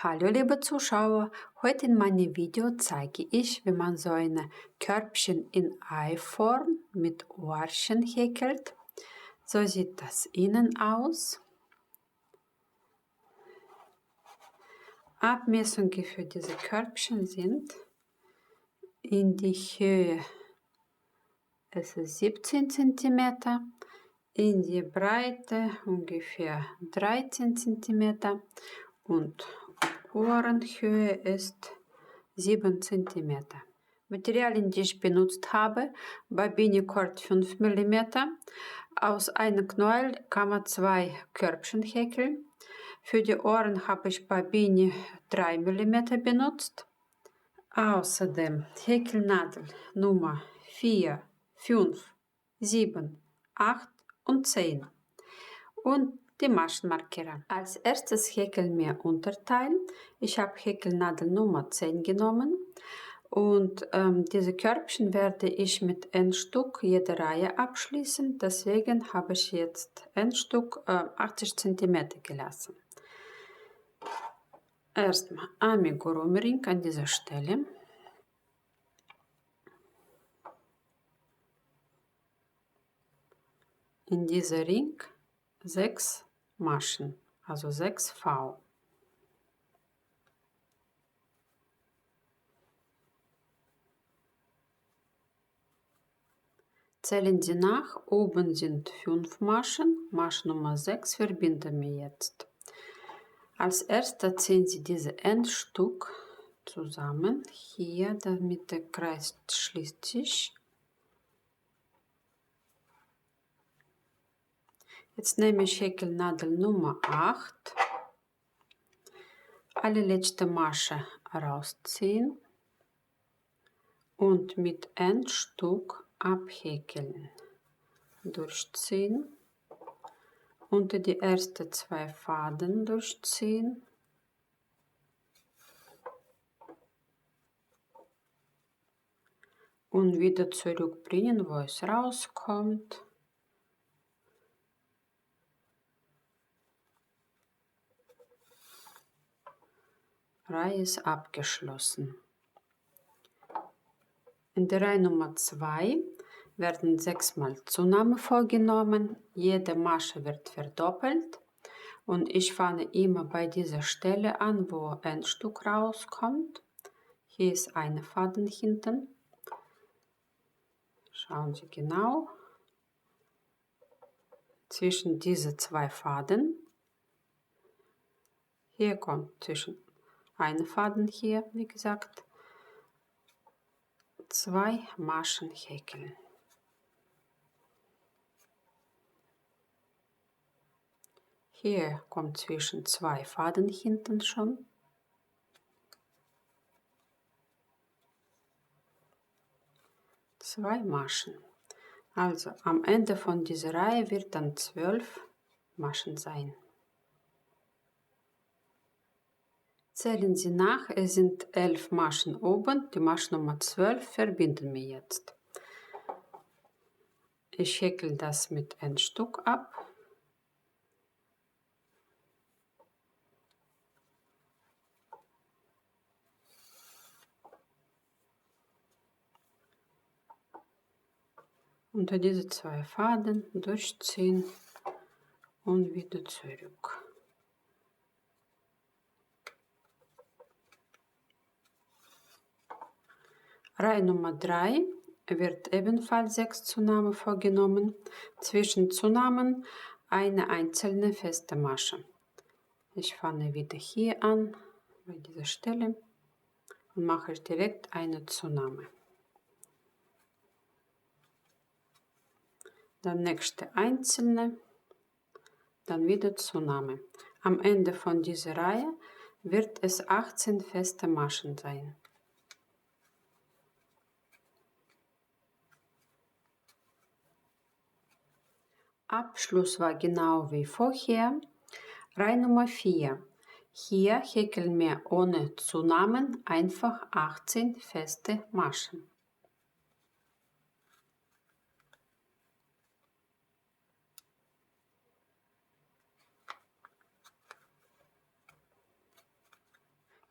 Hallo liebe Zuschauer, heute in meinem Video zeige ich, wie man so ein Körbchen in Eiform mit Ohrchen häkelt. So sieht das innen aus. Abmessungen für diese Körbchen sind in die Höhe, es ist 17 cm, in die Breite ungefähr 13 cm und Ohrenhöhe ist 7 cm. Materialien, die ich benutzt habe: Babine Cord 5 mm. Aus einem Knäuel kann man 2 Körbchen häkeln. Für die Ohren habe ich Babine 3 mm benutzt. Außerdem Häkelnadel Nummer 4, 5, 7, 8 und 10 und die Maschenmarkierer. Als erstes häkeln wir Unterteil. Ich habe Häkelnadel Nummer 10 genommen und diese Körbchen werde ich mit ein Stück jede Reihe abschließen. Deswegen habe ich jetzt ein Stück 80 cm gelassen. Erstmal Amigurumi-Ring an dieser Stelle. In dieser Ring 6 Maschen, also 6 V. Zählen Sie nach, oben sind 5 Maschen, Masche Nummer 6 verbinden wir jetzt. Als erstes ziehen Sie diese Endstück zusammen, hier, damit der Kreis schließt sich. Jetzt nehme ich Häkelnadel Nummer 8, alle letzte Masche rausziehen und mit Endstück abhäkeln, durchziehen, unter die ersten 2 Faden durchziehen, und wieder zurückbringen, wo es rauskommt. Reihe ist abgeschlossen. In der Reihe Nummer 2 werden 6 Mal Zunahme vorgenommen. Jede Masche wird verdoppelt und ich fange immer bei dieser Stelle an, wo ein Stück rauskommt. Hier ist eine Faden hinten. Schauen Sie genau. Zwischen diese 2 Faden. Hier kommt zwischen eine Faden hier, wie gesagt, 2 Maschen häkeln. Hier kommt zwischen 2 Faden hinten schon. Zwei Maschen. Also am Ende von dieser Reihe wird dann 12 Maschen sein. Zählen Sie nach, es sind 11 Maschen oben, die Masche Nummer 12 verbinden wir jetzt. Ich häkel das mit ein Stück ab. Unter diese 2 Faden durchziehen und wieder zurück. Reihe Nummer 3 wird ebenfalls 6 Zunahmen vorgenommen. Zwischen Zunahmen eine einzelne feste Masche. Ich fange wieder hier an, bei dieser Stelle, und mache direkt eine Zunahme. Dann nächste einzelne, dann wieder Zunahme. Am Ende von dieser Reihe wird es 18 feste Maschen sein. Abschluss war genau wie vorher. Reihe Nummer 4. Hier häkeln wir ohne Zunahmen einfach 18 feste Maschen.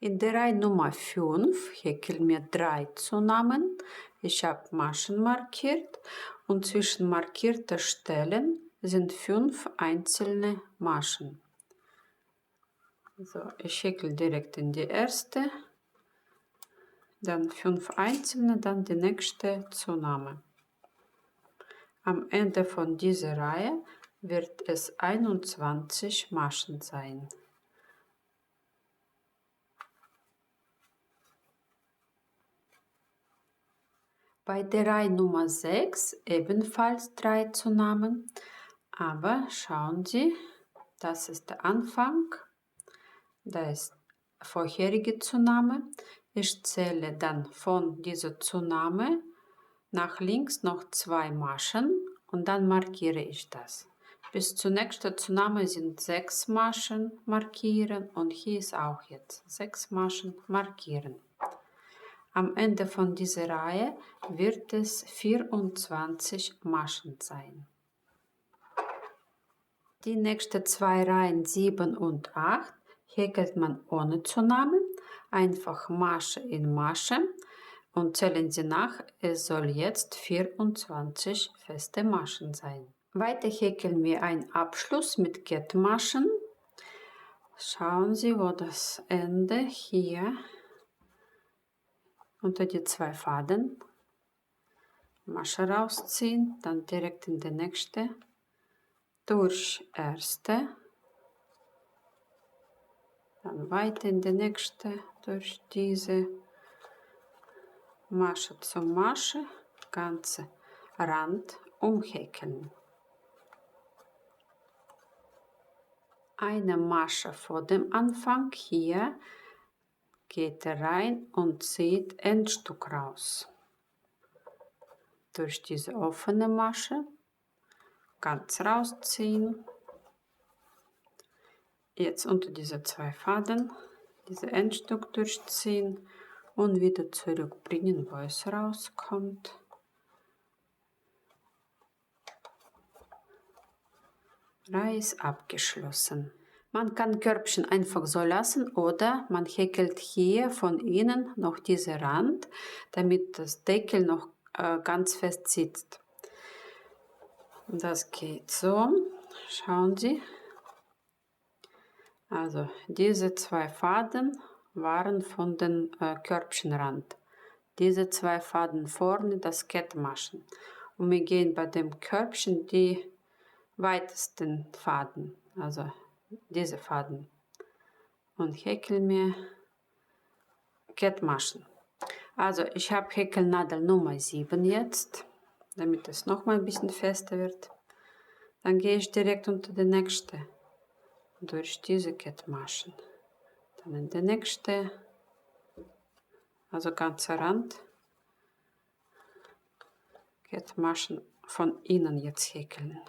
In der Reihe Nummer 5 häkeln wir 3 zusammen. Ich habe Maschen markiert und zwischen markierten Stellen sind 5 einzelne Maschen. So, ich häkel direkt in die erste, dann 5 einzelne, dann die nächste zusammen. Am Ende von dieser Reihe wird es 21 Maschen sein. Bei der Reihe Nummer 6 ebenfalls 3 zusammen, aber schauen Sie, das ist der Anfang, da ist vorherige Zunahme. Ich zähle dann von dieser Zunahme nach links noch 2 Maschen und dann markiere ich das. Bis zur nächsten Zunahme sind 6 Maschen markieren und hier ist auch jetzt 6 Maschen markieren. Am Ende von dieser Reihe wird es 24 Maschen sein. Die nächsten 2 Reihen 7 und 8 häkelt man ohne Zunahme, einfach Masche in Masche und zählen Sie nach, es soll jetzt 24 feste Maschen sein. Weiter häkeln wir einen Abschluss mit Kettmaschen. Schauen Sie, wo das Ende hier unter die 2 Faden, Masche rausziehen, dann direkt in die nächste, durch erste, dann weiter in die nächste, durch diese, Masche zu Masche, ganze Rand umhäkeln. Eine Masche vor dem Anfang hier geht rein und zieht Endstück raus. Durch diese offene Masche ganz rausziehen. Jetzt unter diese 2 Faden diese Endstück durchziehen und wieder zurückbringen, wo es rauskommt. Reihe ist abgeschlossen. Man kann Körbchen einfach so lassen oder man häkelt hier von innen noch diesen Rand, damit das Deckel noch ganz fest sitzt. Das geht so. Schauen Sie. Also diese 2 Faden waren von dem Körbchenrand. Diese 2 Faden vorne das Kettmaschen. Und wir gehen bei dem Körbchen die weitesten Faden, also diese Faden, und häkeln mir Kettmaschen. Also ich habe Häkelnadel Nummer 7 jetzt, damit es noch mal ein bisschen fester wird. Dann gehe ich direkt unter die nächste, durch diese Kettmaschen. Dann in die nächste, also ganzer Rand, Kettmaschen von innen jetzt häkeln.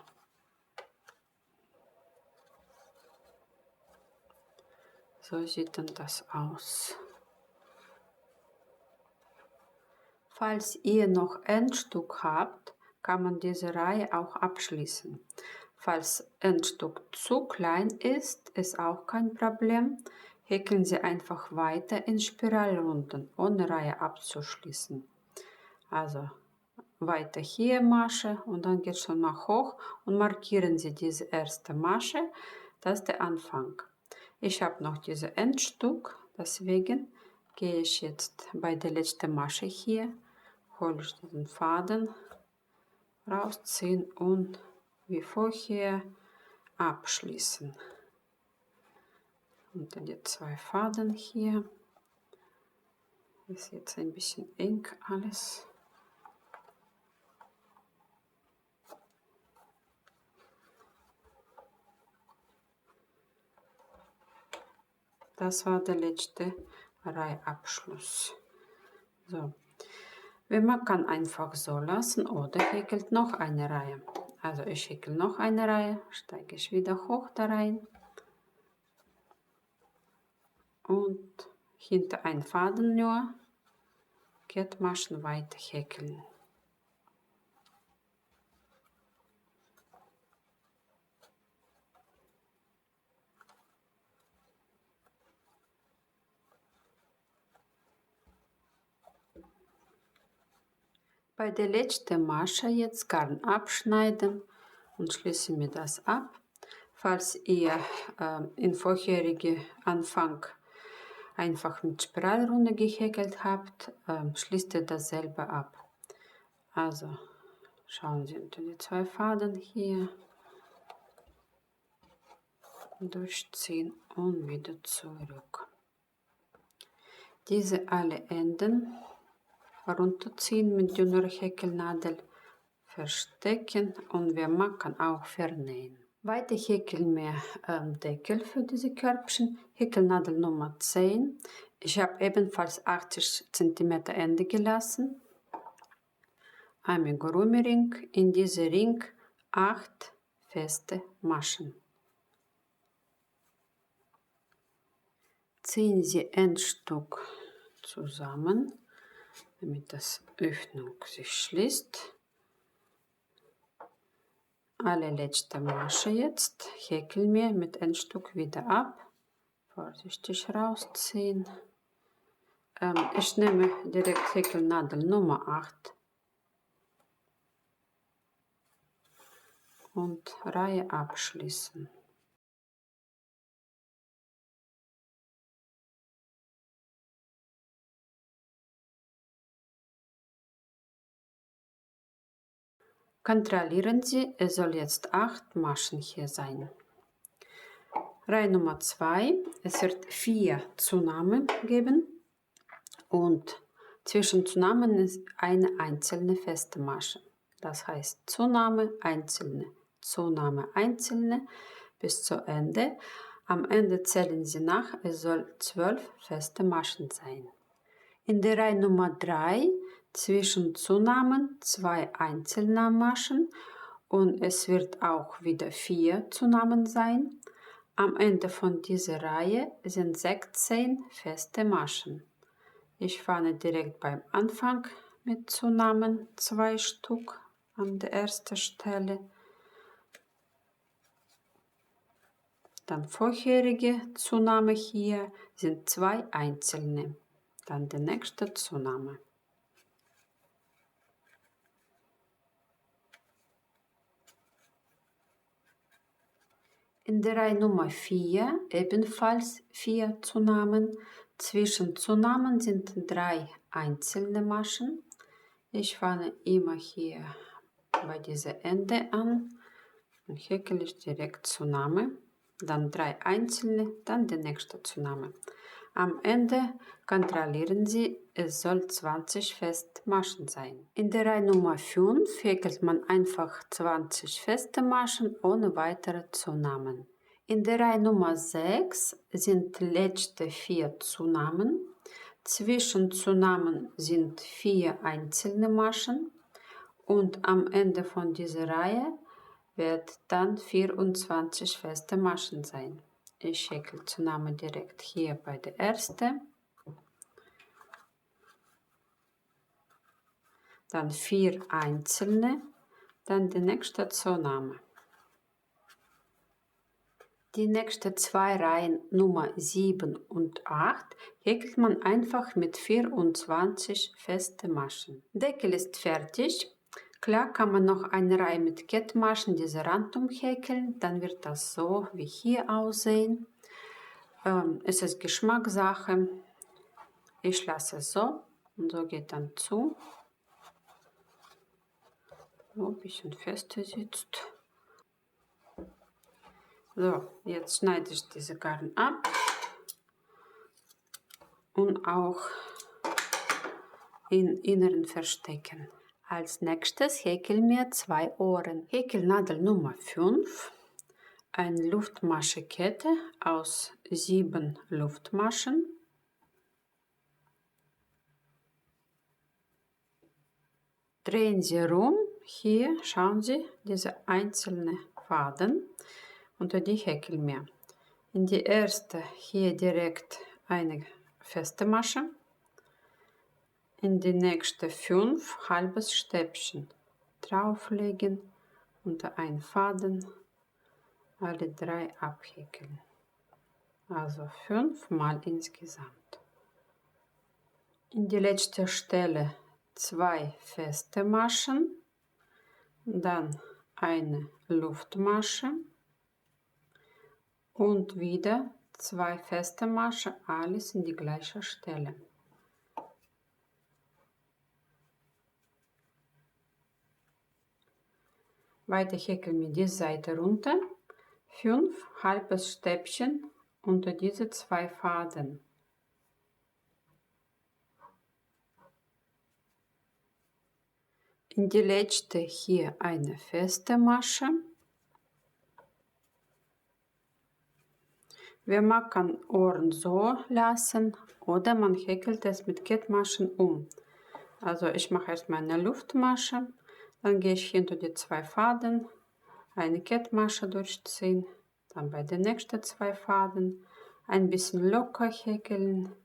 So sieht dann das aus. Falls ihr noch Endstück habt, kann man diese Reihe auch abschließen. Falls Endstück zu klein ist, ist auch kein Problem. Häkeln Sie einfach weiter in Spiralrunden, ohne Reihe abzuschließen. Also weiter hier Masche und dann geht schon mal hoch und markieren Sie diese erste Masche, das ist der Anfang. Ich habe noch diese Endstück, deswegen gehe ich jetzt bei der letzten Masche hier, hole ich diesen Faden, rausziehen und wie vorher abschließen. Und dann die 2 Faden hier. Ist jetzt ein bisschen eng alles. Das war der letzte Reihabschluss. So. Man kann einfach so lassen oder häkelt noch eine Reihe. Also ich häkel noch eine Reihe, steige ich wieder hoch da rein und hinter einen Faden nur Kettmaschen weiter häkeln. Bei der letzten Masche jetzt Garn abschneiden und schließen wir das ab. Falls ihr in vorherigen Anfang einfach mit Spiralrunde gehäkelt habt, schließt ihr dasselbe ab. Also schauen Sie unter die 2 Faden hier, durchziehen und wieder zurück. Diese alle Enden runterziehen mit dünner Häkelnadel, verstecken und wer mag, kann auch vernähen. Weiter häkeln wir Deckel für diese Körbchen, Häkelnadel Nummer 10. Ich habe ebenfalls 80 cm Ende gelassen. Amigurumi-Ring, in diesem Ring 8 feste Maschen. Ziehen Sie Endstück zusammen, damit das Öffnung sich schließt. Alle letzte Masche jetzt häkeln wir mit Endstück wieder ab. Vorsichtig rausziehen. Ich nehme direkt Häkelnadel Nummer 8 und Reihe abschließen. Kontrollieren Sie, es soll jetzt 8 Maschen hier sein. Reihe Nummer 2, es wird 4 Zunahmen geben und zwischen Zunahmen ist eine einzelne feste Masche. Das heißt Zunahme, einzelne, Zunahme, einzelne bis zu Ende. Am Ende zählen Sie nach, es soll 12 feste Maschen sein. In der Reihe Nummer 3 zwischen Zunahmen 2 einzelne Maschen und es wird auch wieder 4 Zunahmen sein. Am Ende von dieser Reihe sind 16 feste Maschen. Ich fange direkt beim Anfang mit Zunahmen 2 Stück an der ersten Stelle. Dann vorherige Zunahme hier sind 2 einzelne. Dann die nächste Zunahme. In der Reihe Nummer 4 ebenfalls 4 Zunahmen. Zwischen Zunahmen sind 3 einzelne Maschen. Ich fange immer hier bei diesem Ende an und häkle ich direkt Zunahme, dann 3 einzelne, dann die nächste Zunahme. Am Ende kontrollieren Sie, es soll 20 feste Maschen sein. In der Reihe Nummer 5 häkelt man einfach 20 feste Maschen ohne weitere Zunahmen. In der Reihe Nummer 6 sind letzte 4 Zunahmen. Zwischen Zunahmen sind 4 einzelne Maschen und am Ende von dieser Reihe wird dann 24 feste Maschen sein. Ich häkle Zunahme direkt hier bei der ersten, dann 4 einzelne, dann die nächste Zunahme. Die nächsten 2 Reihen Nummer 7 und 8 häkelt man einfach mit 24 feste Maschen. Deckel ist fertig. Klar kann man noch eine Reihe mit Kettmaschen diese Rand umhäkeln, dann wird das so wie hier aussehen. Es ist Geschmackssache. Ich lasse es so und so geht dann zu. So ein bisschen fester sitzt. So, jetzt schneide ich diese Garn ab und auch in inneren verstecken. Als nächstes häkeln wir 2 Ohren. Häkelnadel Nummer 5, eine Luftmaschenkette aus 7 Luftmaschen. Drehen Sie rum, hier schauen Sie, diese einzelnen Faden unter die häkeln wir. In die erste hier direkt eine feste Masche. In die nächste 5 halbes Stäbchen drauflegen, unter einen Faden alle 3 abhäkeln. Also 5 mal insgesamt. In die letzte Stelle 2 feste Maschen, dann eine Luftmasche und wieder 2 feste Maschen, alles in die gleiche Stelle. Weiter häkeln wir die Seite runter, 5 halbes Stäbchen unter diese 2 Faden. In die letzte hier eine feste Masche. Wir machen Ohren so lassen oder man häkelt es mit Kettmaschen um. Also ich mache erstmal eine Luftmasche, dann gehe ich hinter die 2 Faden, eine Kettmasche durchziehen, dann bei den nächsten 2 Faden ein bisschen locker häkeln.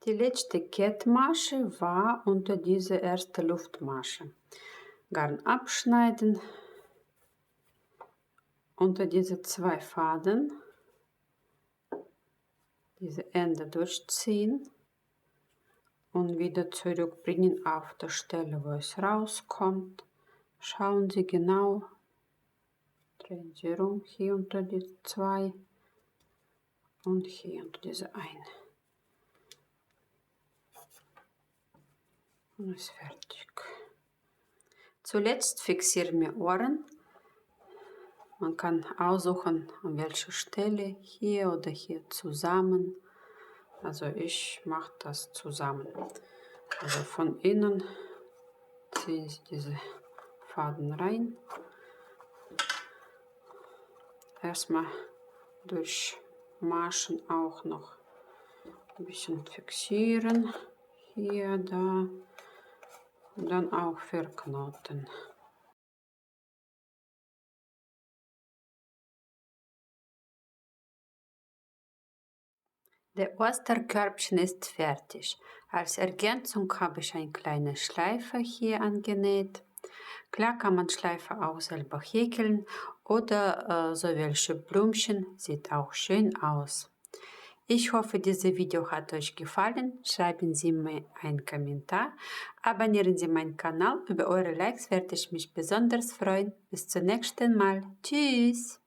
Die letzte Kettmasche war unter diese erste Luftmasche. Garn abschneiden, unter diese 2 Faden, diese Ende durchziehen und wieder zurückbringen auf der Stelle, wo es rauskommt. Schauen Sie genau, drehen Sie rum, hier unter die 2 und hier unter diese 1. Und ist fertig. Zuletzt fixieren wir Ohren. Man kann aussuchen, an welcher Stelle, hier oder hier zusammen. Also ich mache das zusammen. Also von innen ziehen Sie diese Faden rein. Erstmal durch Maschen auch noch ein bisschen fixieren. Hier, da. Und dann auch verknoten. Der Osterkörbchen ist fertig. Als Ergänzung habe ich eine kleine Schleife hier angenäht. Klar kann man Schleife auch selber häkeln oder so welche Blümchen, sieht auch schön aus. Ich hoffe, dieses Video hat euch gefallen. Schreiben Sie mir einen Kommentar. Abonnieren Sie meinen Kanal. Über eure Likes werde ich mich besonders freuen. Bis zum nächsten Mal. Tschüss!